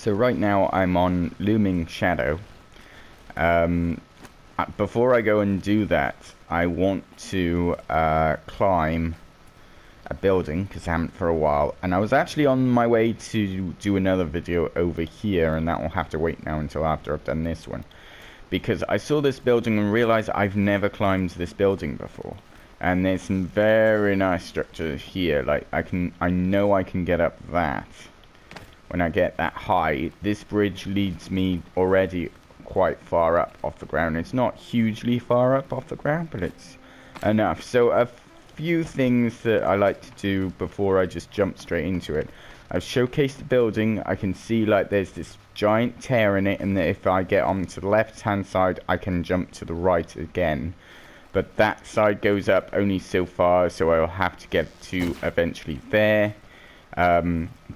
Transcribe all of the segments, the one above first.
So right now I'm on Looming Shadow. Before I go and do that, I want to climb a building, because I haven't for a while. And I was actually on my way to do another video over here, and that will have to wait now until after I've done this one. Because I saw this building and realized I've never climbed this building before. And there's some very nice structures here. Like, I know I can get up that. When I get that high, this bridge leads me already quite far up off the ground. It's not hugely far up off the ground, but it's enough. So a few things that I like to do before I just jump straight into it. I've showcased the building. I can see like there's this giant tear in it, and that if I get onto the left hand side I can jump to the right again, but that side goes up only so far, so I'll have to get to eventually there.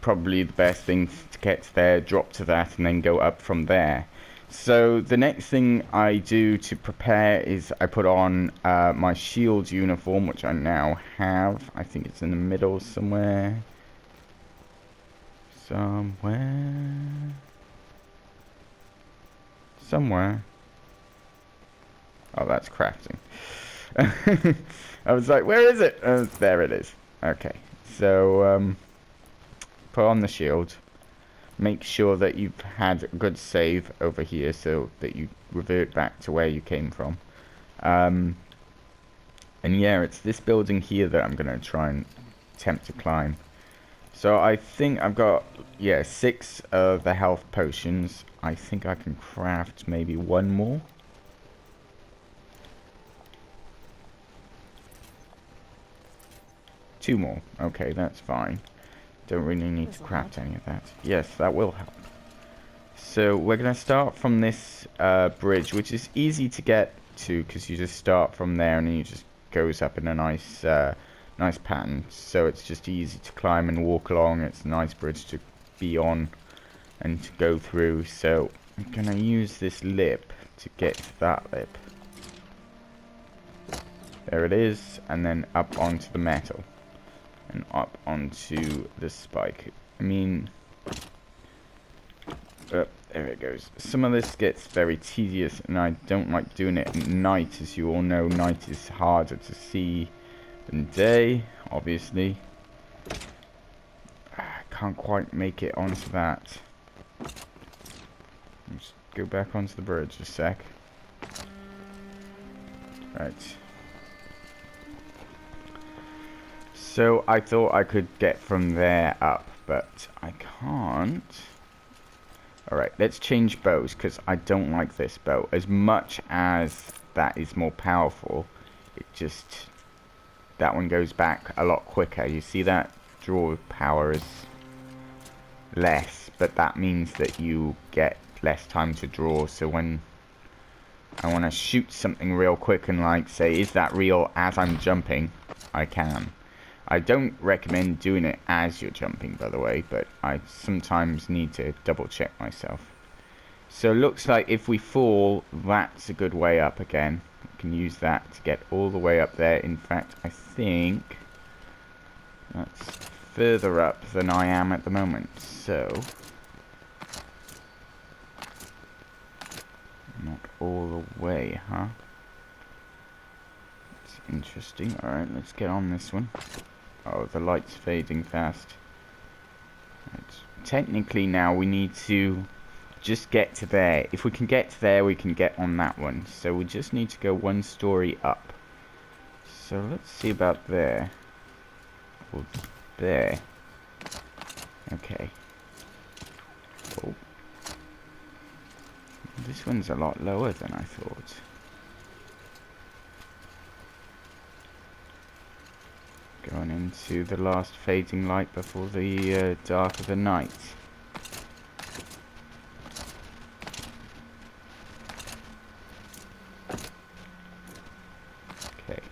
Probably the best thing to get there, drop to that, and then go up from there. So the next thing I do to prepare is I put on my shield uniform, which I now have. I think it's in the middle somewhere. Somewhere. Oh, that's crafting. I was like, where is it? There it is. Okay, so put on the shield. Make sure that you've had a good save over here so that you revert back to where you came from. And yeah, it's this building here that I'm going to try and attempt to climb. So I think I've got, yeah, 6 of the health potions. I think I can craft maybe 1 more. Two more. Okay, that's fine. Don't really need to craft any of that. Yes, that will help. So we're going to start from this bridge, which is easy to get to because you just start from there and then you just goes up in a nice nice pattern. So it's just easy to climb and walk along. It's a nice bridge to be on and to go through. So I'm going to use this lip to get to that lip. There it is, and then up onto the metal. And up onto the spike. I mean, there it goes. Some of this gets very tedious, and I don't like doing it at night. As you all know, night is harder to see than day, obviously. I can't quite make it onto that. Just go back onto the bridge a sec. Right. So I thought I could get from there up, but I can't. Alright, let's change bows, because I don't like this bow. As much as that is more powerful, it just... that one goes back a lot quicker. You see that draw power is less, but that means that you get less time to draw. So when I want to shoot something real quick and like say, is that real as I'm jumping, I can. I don't recommend doing it as you're jumping, by the way, but I sometimes need to double check myself. So it looks like if we fall, that's a good way up again. We can use that to get all the way up there. In fact, I think that's further up than I am at the moment. So, not all the way, huh? That's interesting. Alright, let's get on this one. Oh, the light's fading fast. Right. Technically now we need to just get to there. If we can get to there, we can get on that one. So we just need to go 1 story up. So let's see about there. Or there. Okay. Oh. This one's a lot lower than I thought. Going into the last fading light before the dark of the night. Okay.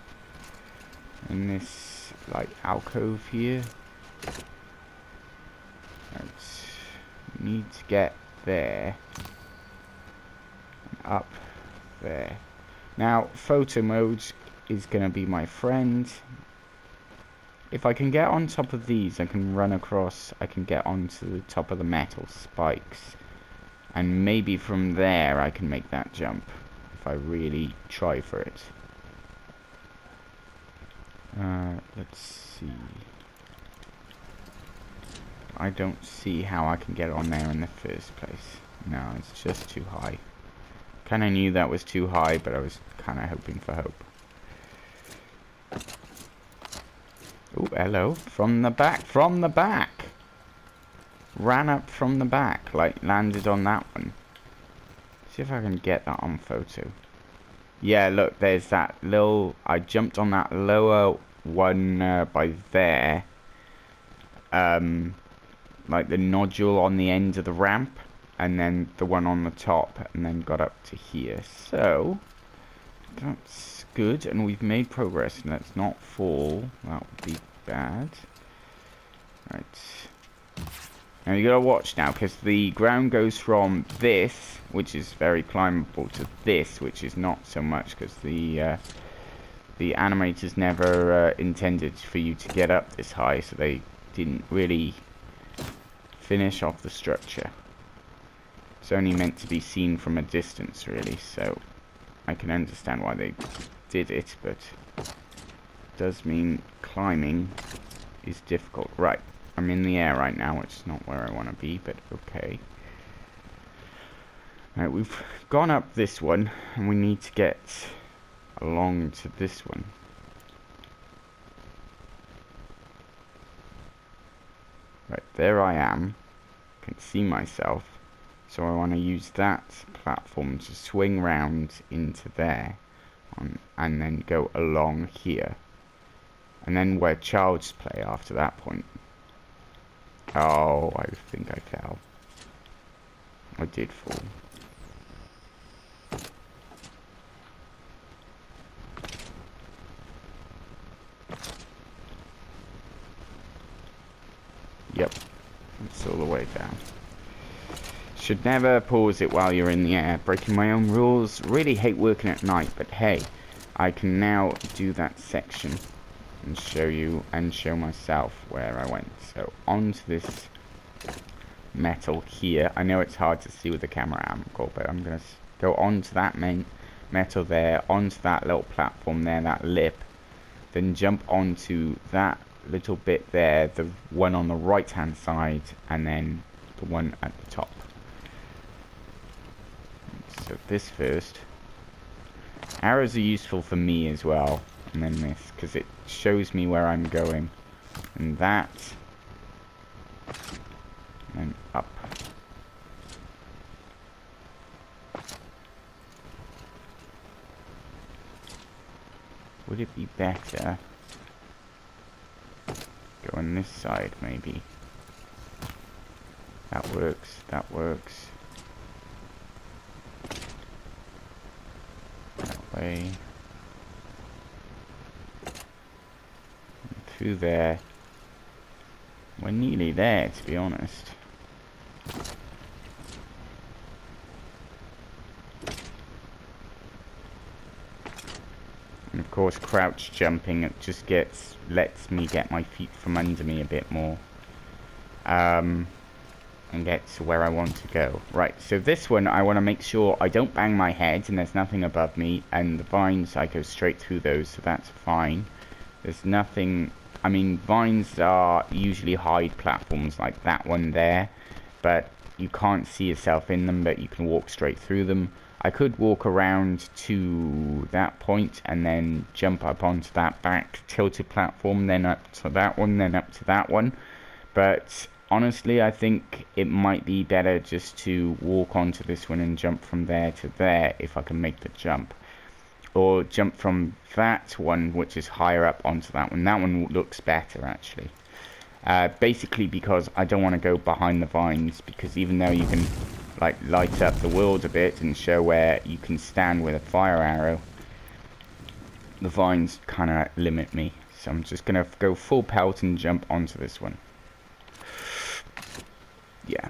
In this like alcove here. Right. Need to get there. And up there. Now, photo mode is going to be my friend. If I can get on top of these, I can run across, I can get onto the top of the metal spikes. And maybe from there I can make that jump, if I really try for it. Let's see. I don't see how I can get on there in the first place. No, it's just too high. Kinda knew that was too high, but I was kinda hoping for hope. Oh, hello. From the back, from the back! Ran up from the back, like landed on that one. See if I can get that on photo. Yeah, look, there's that little... I jumped on that lower one by there. Like the nodule on the end of the ramp. And then the one on the top. And then got up to here. So, that's good. And we've made progress. And let's not fall. That would be bad. Right. Now you gotta watch now, because the ground goes from this, which is very climbable, to this, which is not so much, because the animators never intended for you to get up this high, so they didn't really finish off the structure. It's only meant to be seen from a distance, really, so I can understand why they did it, but it does mean climbing is difficult. Right. I'm in the air right now, which is not where I want to be, but okay. Right, we've gone up this one, and we need to get along to this one. Right, there I am. Can see myself. So I want to use that platform to swing round into there, and then go along here. And then where child's play after that point. Oh, I think I fell. I did fall. Yep. It's all the way down. Should never pause it while you're in the air. Breaking my own rules. Really hate working at night, but hey, I can now do that section and show you and show myself where I went. So onto this metal here. I know it's hard to see with the camera angle, but I'm gonna go onto that metal there, onto that little platform there, that lip, then jump onto that little bit there, the one on the right hand side, and then the one at the top. So this first. Arrows are useful for me as well. And then this, because it shows me where I'm going. And that. And then up. Would it be better? Go on this side, maybe. That works, that works. That way. Through there. We're nearly there, to be honest. And of course, crouch jumping, it just lets me get my feet from under me a bit more. And get to where I want to go. Right, so this one, I want to make sure I don't bang my head and there's nothing above me. And the vines, I go straight through those, so that's fine. There's nothing... I mean, vines are usually hide platforms like that one there, but you can't see yourself in them, but you can walk straight through them. I could walk around to that point and then jump up onto that back tilted platform, then up to that one, then up to that one. But honestly, I think it might be better just to walk onto this one and jump from there to there if I can make the jump. Or jump from that one, which is higher up, onto that one. That one looks better, actually. Basically because I don't want to go behind the vines, because even though you can like light up the world a bit and show where you can stand with a fire arrow, the vines kind of limit me. So I'm just going to go full pelt and jump onto this one. Yeah.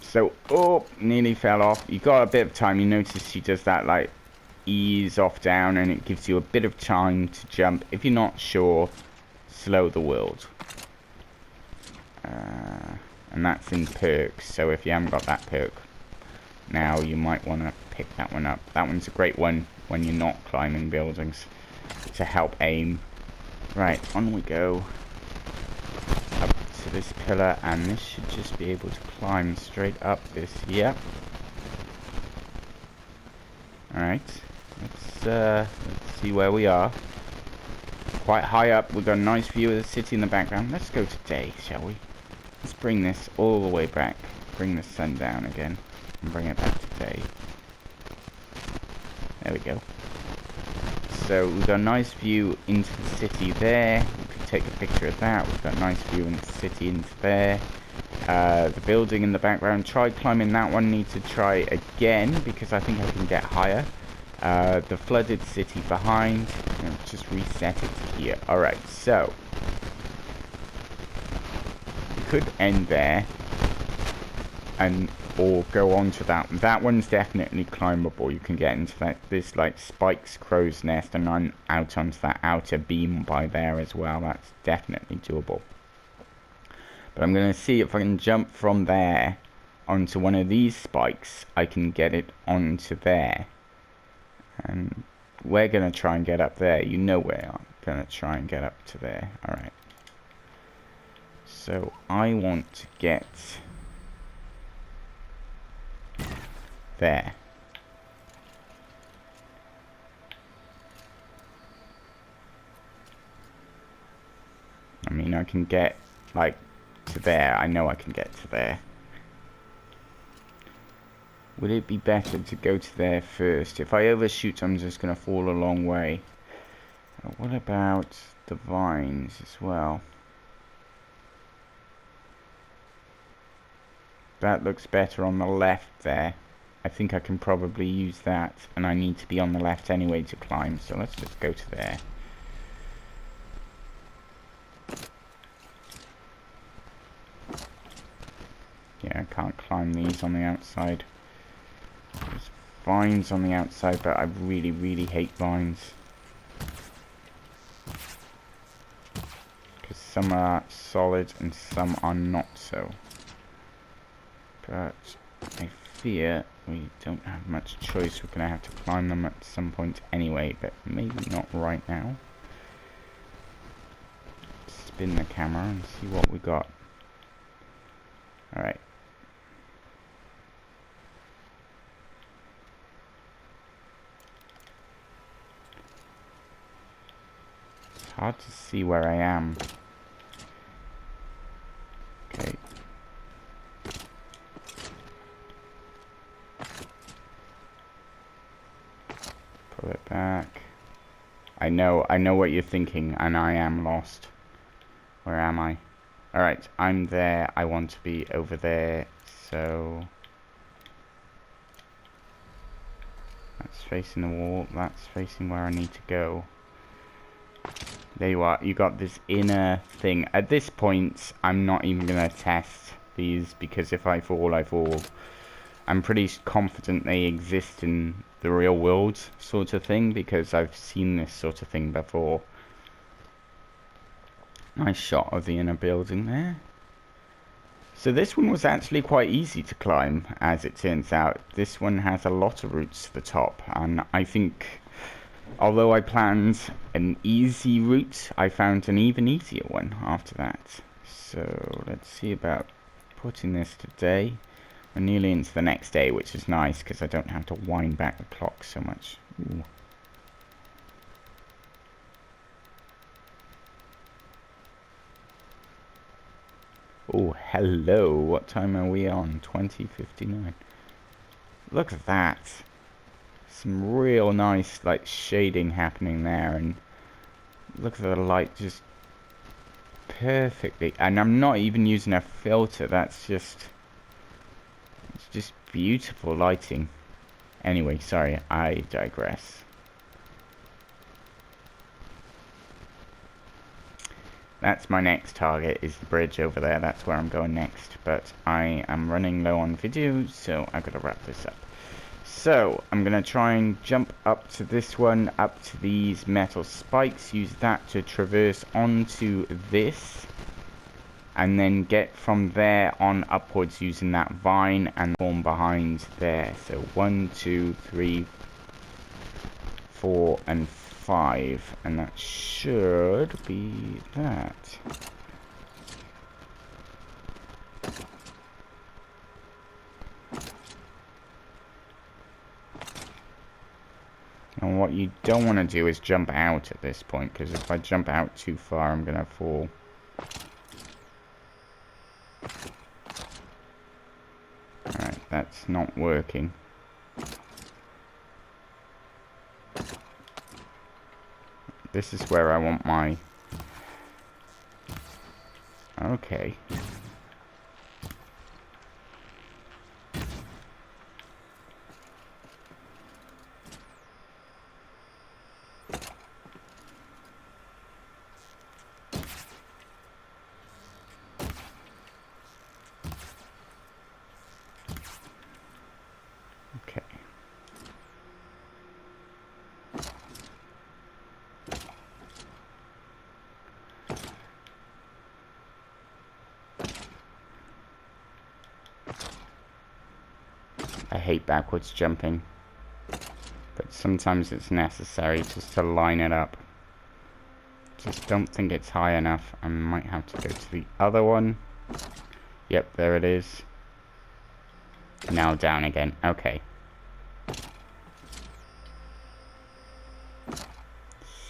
So, oh, nearly fell off. You got a bit of time. You notice she does that like ease off down, and it gives you a bit of time to jump. If you're not sure, slow the world. And that's in perks, so if you haven't got that perk now, you might want to pick that one up. That one's a great one when you're not climbing buildings to help aim. Right, on we go. Up to this pillar, and this should just be able to climb straight up this here. Alright, let's see where we are. Quite high up, we've got a nice view of the city in the background. Let's go to day, shall we? Let's bring this all the way back. Bring the sun down again. And bring it back to day. There we go. So we've got a nice view into the city there. We could take a picture of that. We've got a nice view into the city into there. The building in the background. Tried climbing that one. Need to try again because I think I can get higher. The flooded city behind. Just reset it here. Alright, so we could end there and or go on to that. That one's definitely climbable. You can get into that this like spikes crow's nest and on out onto that outer beam by there as well. That's definitely doable. But I'm gonna see if I can jump from there onto one of these spikes. I can get it onto there. And we're going to try and get up there. You know we're going to try and get up to there. Alright. So I want to get there. I mean, I can get like to there. I know I can get to there. Would it be better to go to there first? If I overshoot, I'm just going to fall a long way. What about the vines as well? That looks better on the left there. I think I can probably use that. And I need to be on the left anyway to climb. So let's just go to there. Yeah, I can't climb these on the outside. There's vines on the outside, but I really, really hate vines. Because some are solid and some are not so. But I fear we don't have much choice. We're going to have to climb them at some point anyway, but maybe not right now. Spin the camera and see what we got. Alright. Hard to see where I am. Okay. Pull it back. I know what you're thinking, and I am lost. Where am I? Alright, I'm there. I want to be over there, so that's facing the wall. That's facing where I need to go. There you are. You got this inner thing. At this point, I'm not even going to test these because if I fall, I fall. I'm pretty confident they exist in the real world sort of thing because I've seen this sort of thing before. Nice shot of the inner building there. So this one was actually quite easy to climb, as it turns out. This one has a lot of routes to the top, and I think although I planned an easy route, I found an even easier one after that. So let's see about putting this today. We're nearly into the next day, which is nice because I don't have to wind back the clock so much. Ooh. Oh, hello. What time are we on? 20:59. Look at that. Some real nice like shading happening there, and look at the light just perfectly. And I'm not even using a filter. That's just beautiful lighting. Anyway, sorry, I digress. That's my next target, is the bridge over there. That's where I'm going next. But I am running low on video, so I've got to wrap this up. So I'm gonna try and jump up to this one, up to these metal spikes, use that to traverse onto this, and then get from there on upwards using that vine and form behind there. So 1, 2, 3, 4, and 5, and that should be that. And what you don't want to do is jump out at this point, because if I jump out too far, I'm going to fall. Alright, that's not working. This is where I want my... Okay. Okay. I hate backwards jumping, but sometimes it's necessary just to line it up. Just don't think it's high enough. I might have to go to the other one. Yep, there it is. Now down again. Okay.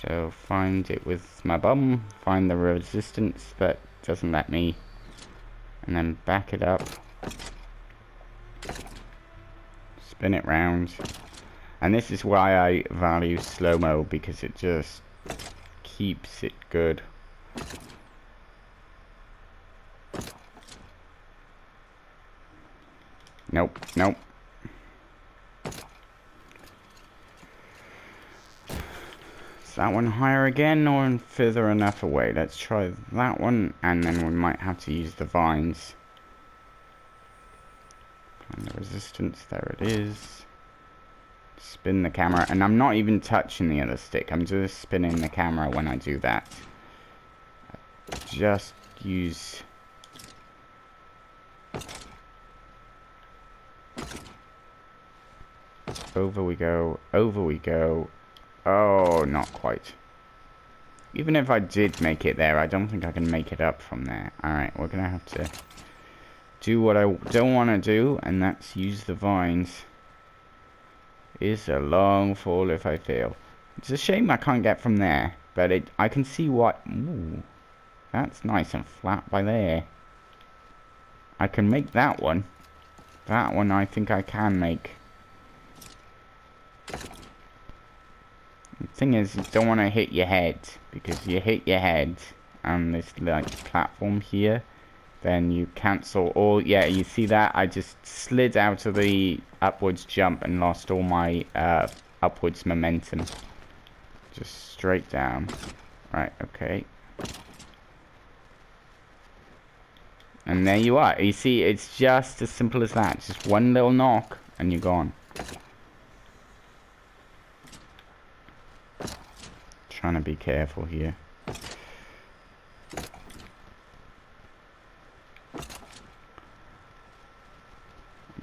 So find it with my bum, find the resistance that doesn't let me, and then back it up. Spin it round. And this is why I value slow-mo, because it just keeps it good. Nope, nope. Is that one higher again or further enough away? Let's try that one, and then we might have to use the vines. And the resistance, there it is. Spin the camera, and I'm not even touching the other stick. I'm just spinning the camera when I do that. Just use... Over we go, over we go. Oh, not quite. Even if I did make it there, I don't think I can make it up from there. Alright, we're gonna have to do what I don't want to do, and that's use the vines. It's a long fall if I fail. It's a shame I can't get from there, but I can see what... Ooh, that's nice and flat by there. I can make that one. That one I think I can make. The thing is, you don't want to hit your head, because you hit your head on this like platform here, then you cancel all... Yeah, you see that? I just slid out of the upwards jump and lost all my upwards momentum. Just straight down. Right, okay. And there you are. You see, it's just as simple as that. Just one little knock and you're gone. Trying to be careful here.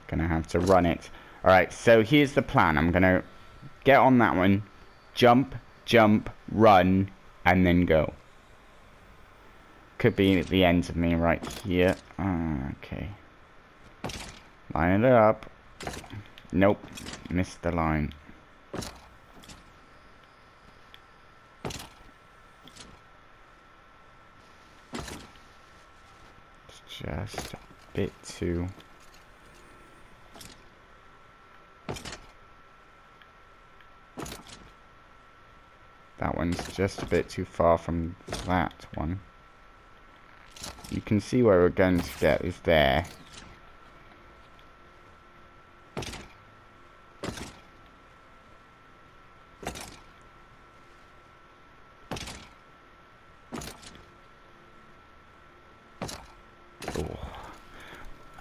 Gonna have to run it. Alright, so here's the plan. I'm gonna get on that one, jump, jump, run, and then go. Could be at the end of me right here. Okay. Line it up. Nope. Missed the line. It's just a bit too... That one's just a bit too far from that one. You can see where we're going to get is there. Oh.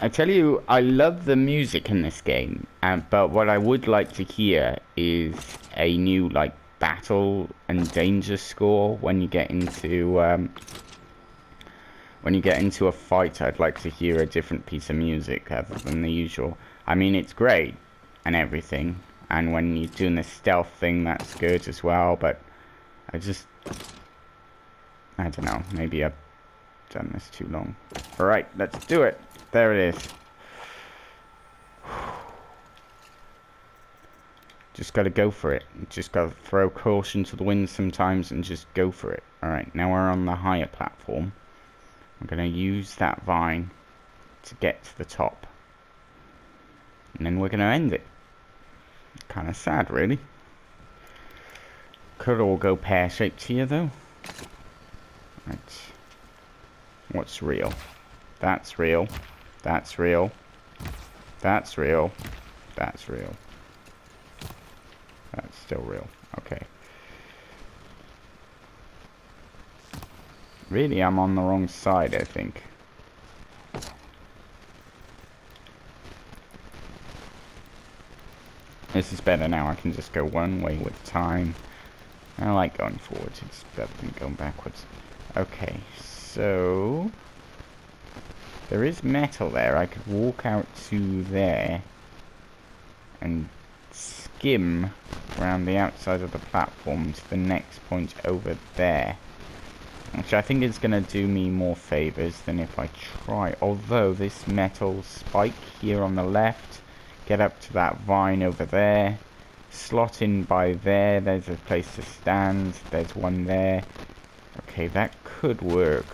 I tell you, I love the music in this game, but what I would like to hear is a new, like, battle and danger score when you get into a fight. I'd like to hear a different piece of music other than the usual. I mean, it's great and everything, and when you're doing the stealth thing, that's good as well, but I don't know, maybe I've done this too long. Alright, let's do it. There it is. Just gotta go for it. Just gotta throw caution to the wind sometimes and just go for it. Alright, now we're on the higher platform. I'm gonna use that vine to get to the top. And then we're gonna end it. Kinda sad, really. Could all go pear-shaped here, though. Right. What's real? That's real. That's real. That's real. That's real. That's still real. Okay. Really, I'm on the wrong side, I think. This is better now. I can just go one way with time. I like going forwards. It's better than going backwards. Okay, so there is metal there. I could walk out to there and skim around the outside of the platform to the next point over there, which I think is going to do me more favors than if I try. Although this metal spike here on the left, get up to that vine over there, slot in by there. There's a place to stand. There's one there. Okay, that could work.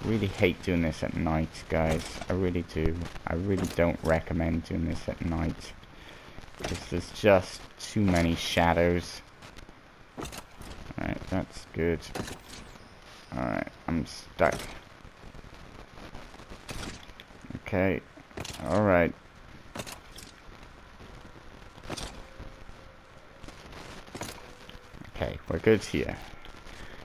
Really hate doing this at night, guys. I really do. I really don't recommend doing this at night, because there's just too many shadows. Alright, that's good. Alright, I'm stuck. Okay. Alright. Okay, we're good here.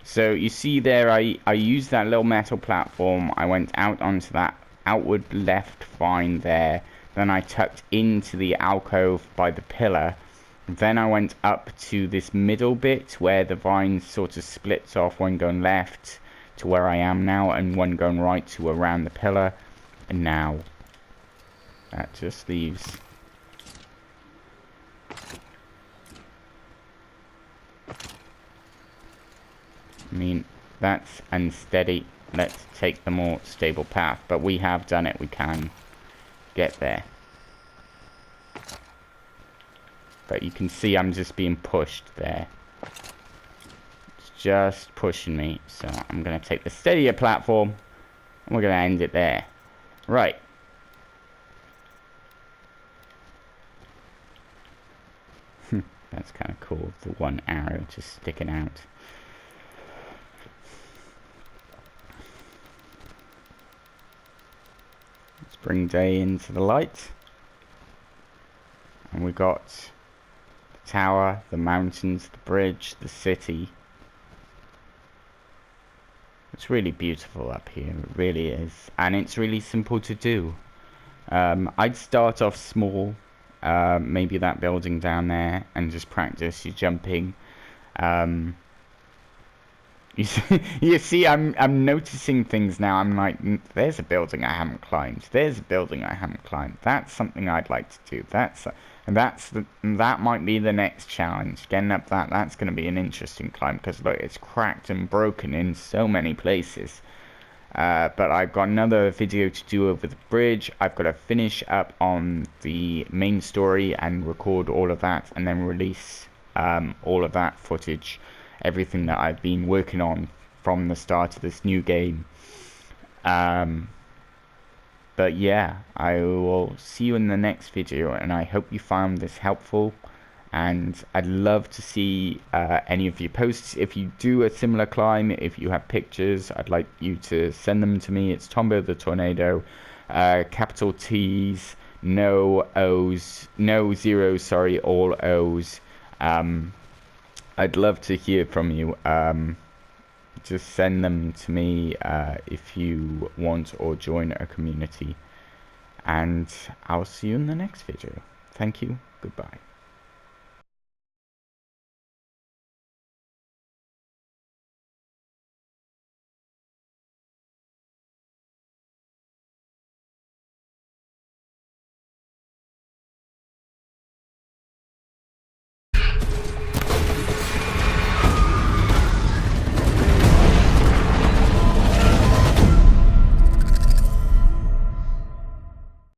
So you see there, I used that little metal platform. I went out onto that outward left vine there. Then I tucked into the alcove by the pillar. Then I went up to this middle bit where the vine sort of splits off, one going left to where I am now and one going right to around the pillar. And now that just leaves I mean, that's unsteady. Let's take the more stable path. But we have done it. We can get there. But you can see I'm just being pushed there. It's just pushing me. So I'm going to take the steadier platform. And we're going to end it there. Right. That's kind of cool. The one arrow just sticking out. Let's bring day into the light. And we got the tower, the mountains, the bridge, the city. It's really beautiful up here, it really is. And it's really simple to do. I'd start off small, maybe that building down there, and just practice your jumping. You see, I'm noticing things now. I'm like, there's a building I haven't climbed. There's a building I haven't climbed. That's something I'd like to do. That might be the next challenge. Getting up that's going to be an interesting climb, because look, it's cracked and broken in so many places. But I've got another video to do over the bridge. I've got to finish up on the main story and record all of that, and then release all of that footage. Everything that I've been working on from the start of this new game. But yeah, I will see you in the next video, and I hope you found this helpful. And I'd love to see any of your posts. If you do a similar climb, if you have pictures, I'd like you to send them to me. It's TomboTheTornado, capital T's, no O's, no zeros, sorry, all O's. I'd love to hear from you. Just send them to me if you want, or join a community. and I'll see you in the next video. Thank you. Goodbye.